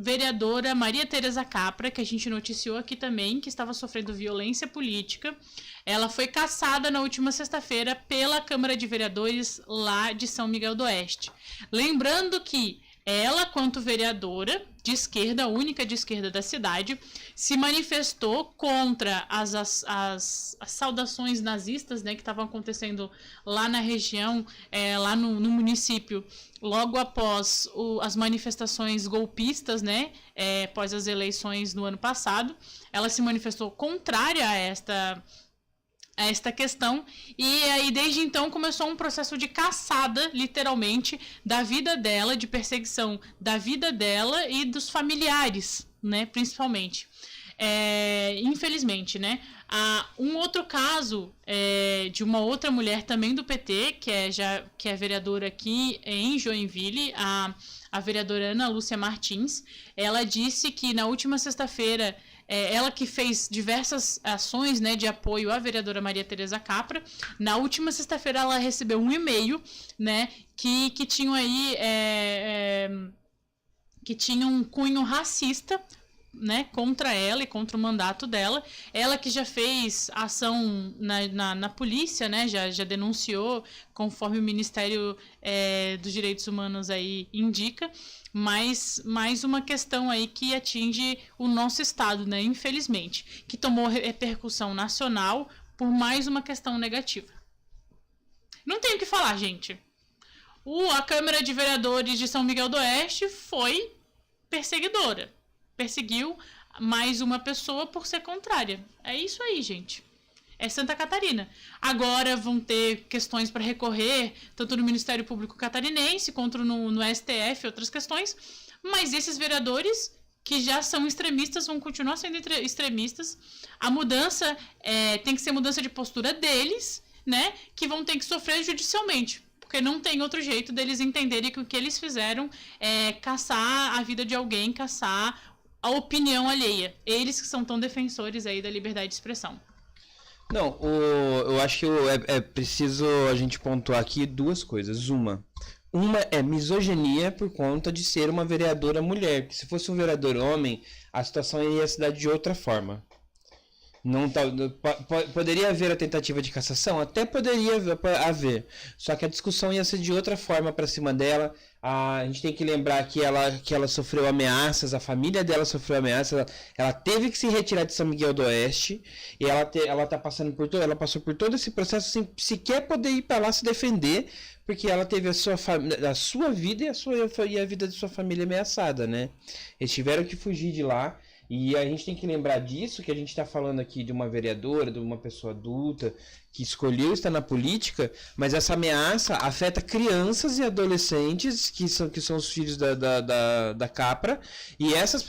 vereadora Maria Tereza Capra, que a gente noticiou aqui também, que estava sofrendo violência política. Ela foi cassada na última sexta-feira pela Câmara de Vereadores lá de São Miguel do Oeste. Lembrando que ela, quanto vereadora de esquerda, única de esquerda da cidade, se manifestou contra as saudações nazistas, né, que estavam acontecendo lá na região, lá no município, logo após as manifestações golpistas, né, após as eleições no ano passado. Ela se manifestou contrária a esta questão, e aí desde então começou um processo de caçada, literalmente, da vida dela, de perseguição da vida dela e dos familiares, né, principalmente. Infelizmente, né, um outro caso de uma outra mulher também do PT, que é vereadora aqui em Joinville, a vereadora Ana Lúcia Martins. Ela disse que na última sexta-feira, ela que fez diversas ações, né, de apoio à vereadora Maria Tereza Capra, na última sexta-feira ela recebeu um e-mail, né, que tinha aí que tinha um cunho racista, né, contra ela e contra o mandato dela. Ela que já fez ação na polícia, né, já denunciou, conforme o Ministério dos Direitos Humanos aí indica, mas mais uma questão aí que atinge o nosso estado, né, infelizmente, que tomou repercussão nacional por mais uma questão negativa. Não tenho o que falar, gente. A Câmara de Vereadores de São Miguel do Oeste foi perseguidora. Perseguiu mais uma pessoa por ser contrária. É isso aí, gente. É Santa Catarina. Agora vão ter questões para recorrer, tanto no Ministério Público Catarinense, quanto no STF, outras questões. Mas esses vereadores, que já são extremistas, vão continuar sendo extremistas. A mudança tem que ser mudança de postura deles, né? Que vão ter que sofrer judicialmente. Porque não tem outro jeito deles entenderem que o que eles fizeram é caçar a vida de alguém, caçar a opinião alheia. Eles que são tão defensores aí da liberdade de expressão. Não, eu acho que é preciso a gente pontuar aqui duas coisas. Uma é misoginia por conta de ser uma vereadora mulher. Porque se fosse um vereador homem, a situação iria se dar de outra forma. Não poderia haver a tentativa de cassação? Até poderia haver. Só que a discussão ia ser de outra forma para cima dela. A gente tem que lembrar que ela sofreu ameaças, a família dela sofreu ameaças, ela teve que se retirar de São Miguel do Oeste, e ela passou por todo esse processo sem sequer poder ir para lá se defender, porque ela teve a sua vida e a vida de sua família ameaçada, né? Eles tiveram que fugir de lá. E a gente tem que lembrar disso, que a gente está falando aqui de uma vereadora, de uma pessoa adulta, que escolheu estar na política, mas essa ameaça afeta crianças e adolescentes, que são os filhos da Capra, e essas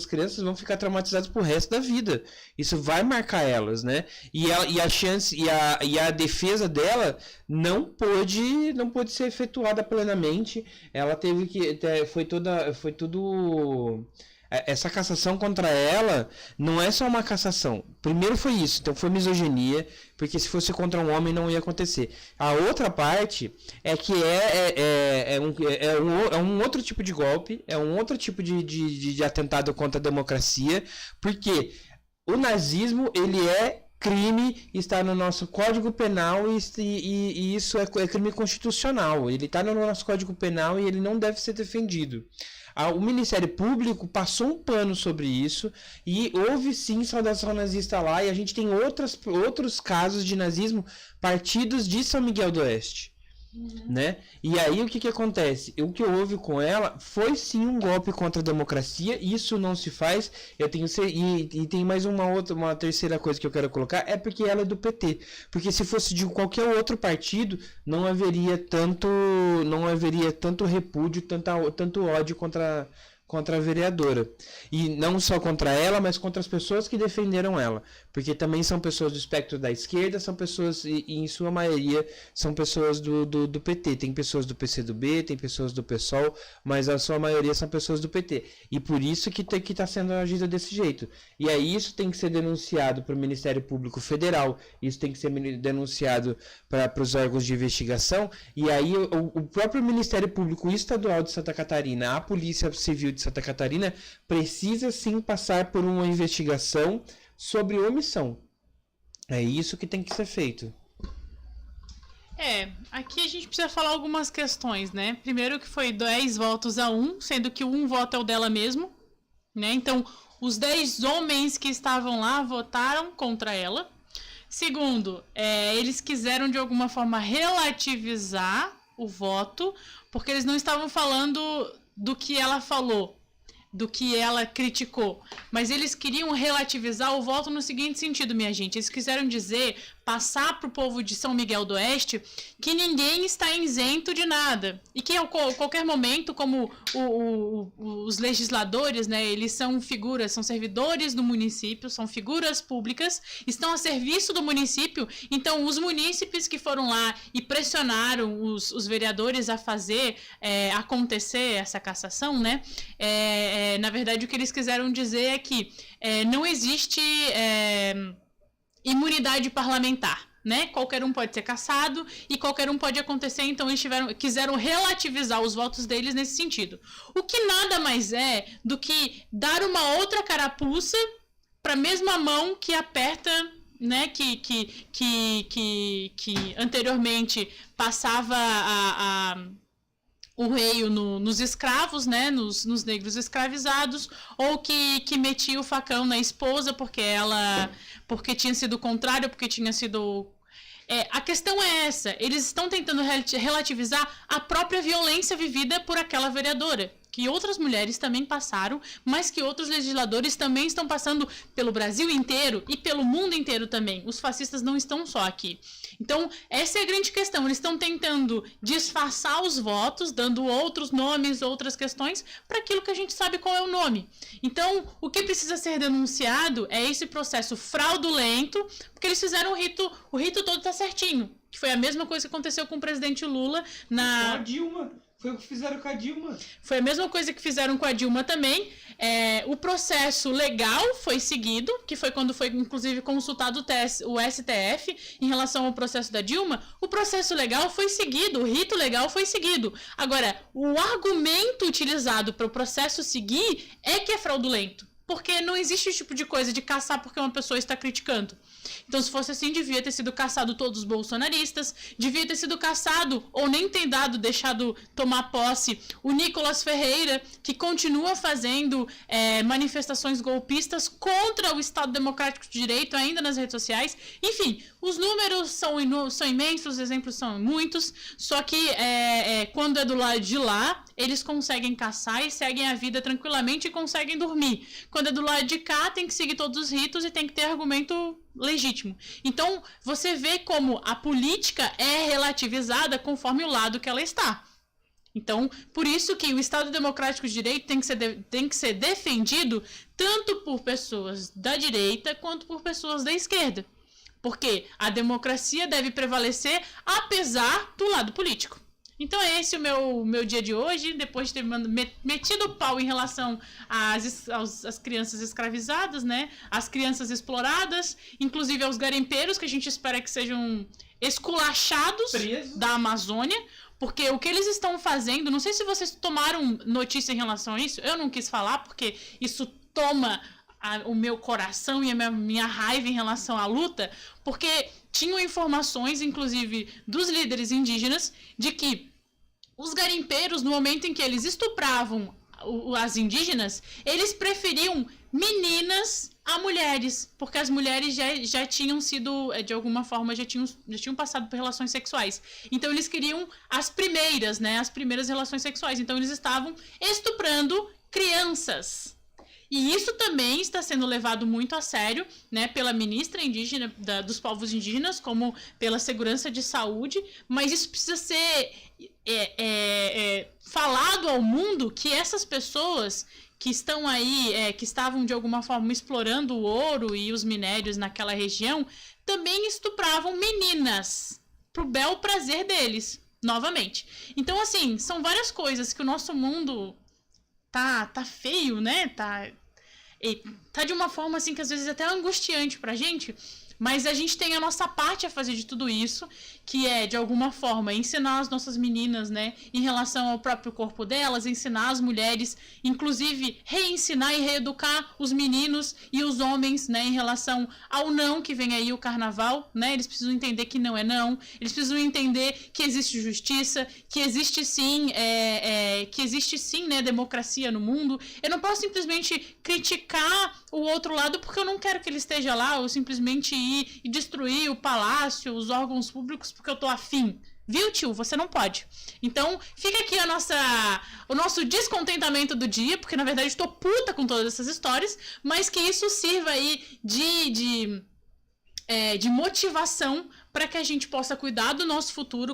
crianças vão ficar traumatizadas pro resto da vida. Isso vai marcar elas, né? E a defesa dela não pôde ser efetuada plenamente. Ela teve que... Foi tudo... Essa cassação contra ela não é só uma cassação. Primeiro foi isso, então foi misoginia, porque se fosse contra um homem não ia acontecer. A outra parte é que é um outro tipo de golpe, é um outro tipo de atentado contra a democracia, porque o nazismo, ele é crime, está no nosso Código Penal e isso é crime constitucional. Ele está no nosso Código Penal e ele não deve ser defendido. O Ministério Público passou um pano sobre isso e houve sim saudação nazista lá, e a gente tem outros casos de nazismo partidos de São Miguel do Oeste. Né? E aí o que acontece? O que houve com ela foi sim um golpe contra a democracia. Isso não se faz. E tem mais uma terceira coisa que eu quero colocar, é porque ela é do PT. Porque se fosse de qualquer outro partido, não haveria tanto repúdio, tanto ódio contra a vereadora. E não só contra ela, mas contra as pessoas que defenderam ela. Porque também são pessoas do espectro da esquerda, são pessoas, e em sua maioria, são pessoas do PT. Tem pessoas do PCdoB, tem pessoas do PSOL, mas a sua maioria são pessoas do PT. E por isso que está sendo agida desse jeito. E aí isso tem que ser denunciado para o Ministério Público Federal, isso tem que ser denunciado para os órgãos de investigação, e aí o próprio Ministério Público Estadual de Santa Catarina, a Polícia Civil de de Santa Catarina precisa sim passar por uma investigação sobre omissão. É isso que tem que ser feito. Aqui a gente precisa falar algumas questões, né? Primeiro que foi 10 votos a 1, sendo que 1 voto é o dela mesmo, né? Então, os 10 homens que estavam lá votaram contra ela. Segundo, eles quiseram de alguma forma relativizar o voto, porque eles não estavam falando do que ela falou, do que ela criticou, mas eles queriam relativizar o voto no seguinte sentido, minha gente. Eles quiseram dizer, passar para o povo de São Miguel do Oeste, que ninguém está isento de nada. E que a qualquer momento, como os legisladores, né, eles são figuras, são servidores do município, são figuras públicas, estão a serviço do município. Então, os munícipes que foram lá e pressionaram os vereadores a fazer acontecer essa cassação, né, na verdade, o que eles quiseram dizer é que não existe imunidade parlamentar, né? Qualquer um pode ser cassado e qualquer um pode acontecer, então eles quiseram relativizar os votos deles nesse sentido. O que nada mais é do que dar uma outra carapuça para a mesma mão que aperta, né? Que anteriormente passava o reio nos escravos, né, nos negros escravizados, ou que metia o facão na esposa porque tinha sido contrário, porque tinha sido... a questão é essa, eles estão tentando relativizar a própria violência vivida por aquela vereadora, que outras mulheres também passaram, mas que outros legisladores também estão passando pelo Brasil inteiro e pelo mundo inteiro também. Os fascistas não estão só aqui. Então, essa é a grande questão. Eles estão tentando disfarçar os votos, dando outros nomes, outras questões, para aquilo que a gente sabe qual é o nome. Então, o que precisa ser denunciado é esse processo fraudulento, porque eles fizeram o rito todo está certinho, que foi a mesma coisa que aconteceu com o presidente Lula na... A Dilma. Foi o que fizeram com a Dilma. Foi a mesma coisa que fizeram com a Dilma também. O processo legal foi seguido, que foi quando foi, inclusive, consultado o STF em relação ao processo da Dilma. O processo legal foi seguido, o rito legal foi seguido. Agora, o argumento utilizado para o processo seguir é que é fraudulento. Porque não existe esse tipo de coisa de caçar porque uma pessoa está criticando. Então, se fosse assim, devia ter sido caçado todos os bolsonaristas, devia ter sido caçado, ou nem ter deixado tomar posse, o Nicolas Ferreira, que continua fazendo manifestações golpistas contra o Estado Democrático de Direito, ainda nas redes sociais. Enfim, os números são imensos, os exemplos são muitos, só que quando é do lado de lá, eles conseguem caçar e seguem a vida tranquilamente e conseguem dormir. Quando é do lado de cá, tem que seguir todos os ritos e tem que ter argumento legítimo. Então, você vê como a política é relativizada conforme o lado que ela está. Então, por isso que o Estado Democrático de Direito tem que ser defendido tanto por pessoas da direita quanto por pessoas da esquerda. Porque a democracia deve prevalecer apesar do lado político. Então é esse o meu dia de hoje, depois de ter metido o pau em relação às crianças escravizadas, né? As crianças exploradas, inclusive aos garimpeiros, que a gente espera que sejam esculachados da Amazônia, porque o que eles estão fazendo, não sei se vocês tomaram notícia em relação a isso, eu não quis falar, porque isso toma o meu coração e a minha raiva em relação à luta, porque tinham informações, inclusive, dos líderes indígenas, de que os garimpeiros, no momento em que eles estupravam as indígenas, eles preferiam meninas a mulheres, porque as mulheres já tinham sido, de alguma forma, já tinham passado por relações sexuais. Então, eles queriam as primeiras, né, as primeiras relações sexuais. Então, eles estavam estuprando crianças. E isso também está sendo levado muito a sério, né, pela ministra indígena dos povos indígenas, como pela segurança de saúde, mas isso precisa ser falado ao mundo, que essas pessoas que estão aí, que estavam de alguma forma explorando o ouro e os minérios naquela região, também estupravam meninas, pro bel prazer deles, novamente. Então, assim, são várias coisas que o nosso mundo tá feio, né, tá de uma forma assim que às vezes é até angustiante pra gente, Mas a gente tem a nossa parte a fazer de tudo isso, que é, de alguma forma, ensinar as nossas meninas, né, em relação ao próprio corpo delas, ensinar as mulheres, inclusive reensinar e reeducar os meninos e os homens, né, em relação ao não que vem aí o carnaval, né, eles precisam entender que não é não, eles precisam entender que existe justiça, que existe sim, né, democracia no mundo. Eu não posso simplesmente criticar o outro lado porque eu não quero que ele esteja lá, ou simplesmente ir e destruir o palácio, os órgãos públicos, porque eu tô afim. Viu, tio? Você não pode. Então, fica aqui o nosso descontentamento do dia, porque na verdade eu tô puta com todas essas histórias, mas que isso sirva aí de motivação para que a gente possa cuidar do nosso futuro,